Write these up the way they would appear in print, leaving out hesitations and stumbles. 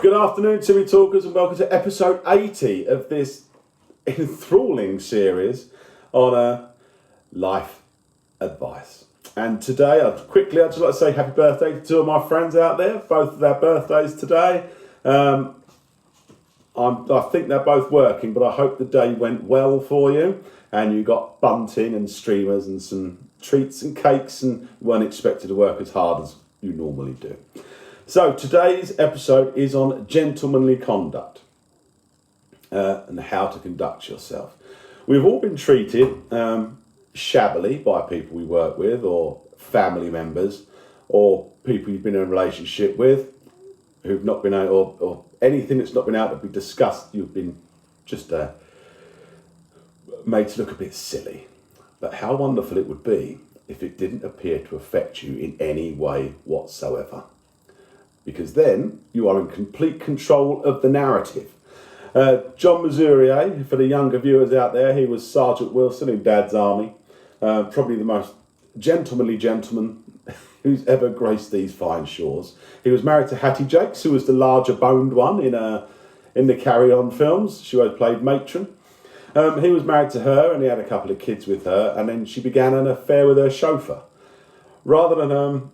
Good afternoon, Timmy Talkers, and welcome to episode 80 of this enthralling series on life advice. And today, I'd just like to say happy birthday to two of my friends out there. Both of their birthdays today. I think they're both working, but I hope the day went well for you. And you got bunting and streamers and some treats and cakes and weren't expected to work as hard as you normally do. So today's episode is on gentlemanly conduct and how to conduct yourself. We've all been treated shabbily by people we work with or family members or people you've been in a relationship with who've not been able, or anything that's not been able to be discussed, you've been just made to look a bit silly. But how wonderful it would be if it didn't appear to affect you in any way whatsoever. Because then you are in complete control of the narrative. John Mesurier, for the younger viewers out there, he was Sergeant Wilson in Dad's Army. Probably the most gentlemanly gentleman who's ever graced these fine shores. He was married to Hattie Jakes, who was the larger boned one in the Carry On films. She always played matron. He was married to her and he had a couple of kids with her, and then she began an affair with her chauffeur. Rather than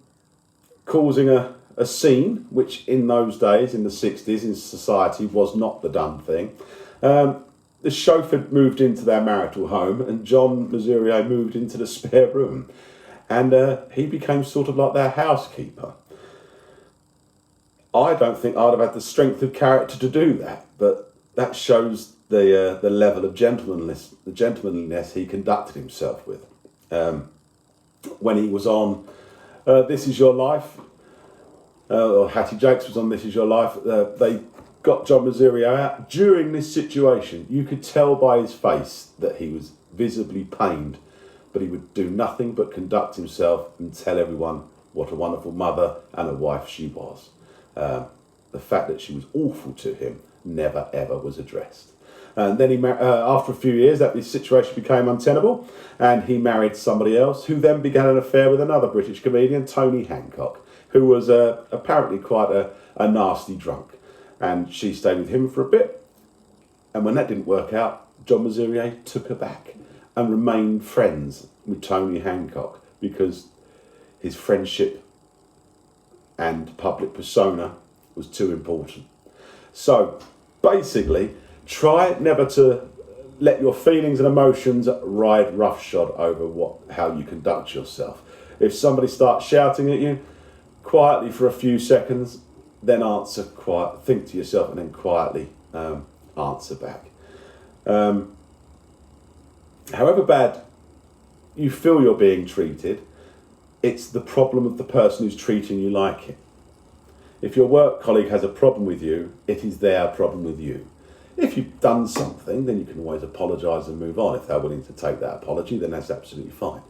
causing a scene, which in those days, in the 60s, in society was not the done thing, the chauffeur moved into their marital home and John Mesurier moved into the spare room. And he became sort of like their housekeeper. I don't think I'd have had the strength of character to do that, but that shows the level of gentlemanliness he conducted himself with. When he was on This Is Your Life, or Hattie Jakes was on This Is Your Life, they got John Mesurier out. During this situation, you could tell by his face that he was visibly pained, but he would do nothing but conduct himself and tell everyone what a wonderful mother and a wife she was. The fact that she was awful to him never ever was addressed. And then after a few years, that situation became untenable, and he married somebody else, who then began an affair with another British comedian, Tony Hancock, who was apparently quite a nasty drunk. And she stayed with him for a bit. And when that didn't work out, John Mesurier took her back and remained friends with Tony Hancock because his friendship and public persona was too important. So basically, try never to let your feelings and emotions ride roughshod over how you conduct yourself. If somebody starts shouting at you, quietly for a few seconds, then think to yourself and then quietly answer back. However bad you feel you're being treated, it's the problem of the person who's treating you like it. If your work colleague has a problem with you, it is their problem with you. If you've done something, then you can always apologise and move on. If they're willing to take that apology, then that's absolutely fine.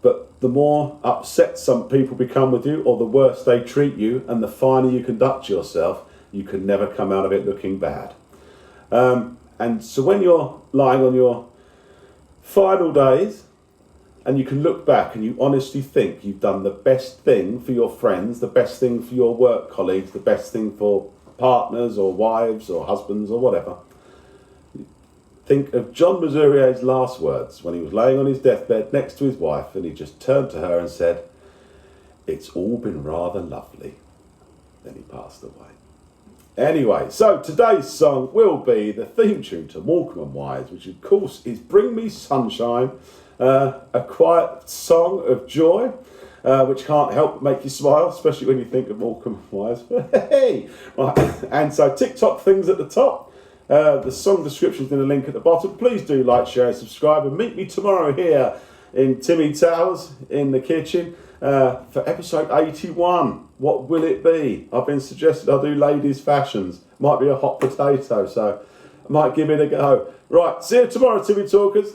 But the more upset some people become with you, or the worse they treat you, and the finer you conduct yourself, you can never come out of it looking bad. And so when you're lying on your final days, and you can look back and you honestly think you've done the best thing for your friends, the best thing for your work colleagues, the best thing for partners or wives or husbands or whatever, think of John Mesurier's last words when he was laying on his deathbed next to his wife, and he just turned to her and said, "It's all been rather lovely." Then he passed away. Anyway, so today's song will be the theme tune to Morecambe and Wise, which of course is Bring Me Sunshine, a quiet song of joy, which can't help but make you smile, especially when you think of Morecambe and Wise. Hey! Right. And so TikTok things at the top. The song description's in the link at the bottom. Please do like, share, and subscribe, and meet me tomorrow here in Timmy Towers in the kitchen for episode 81. What will it be? I've been suggested I'll do ladies' fashions. Might be a hot potato, so I might give it a go. Right, see you tomorrow, Timmy Talkers.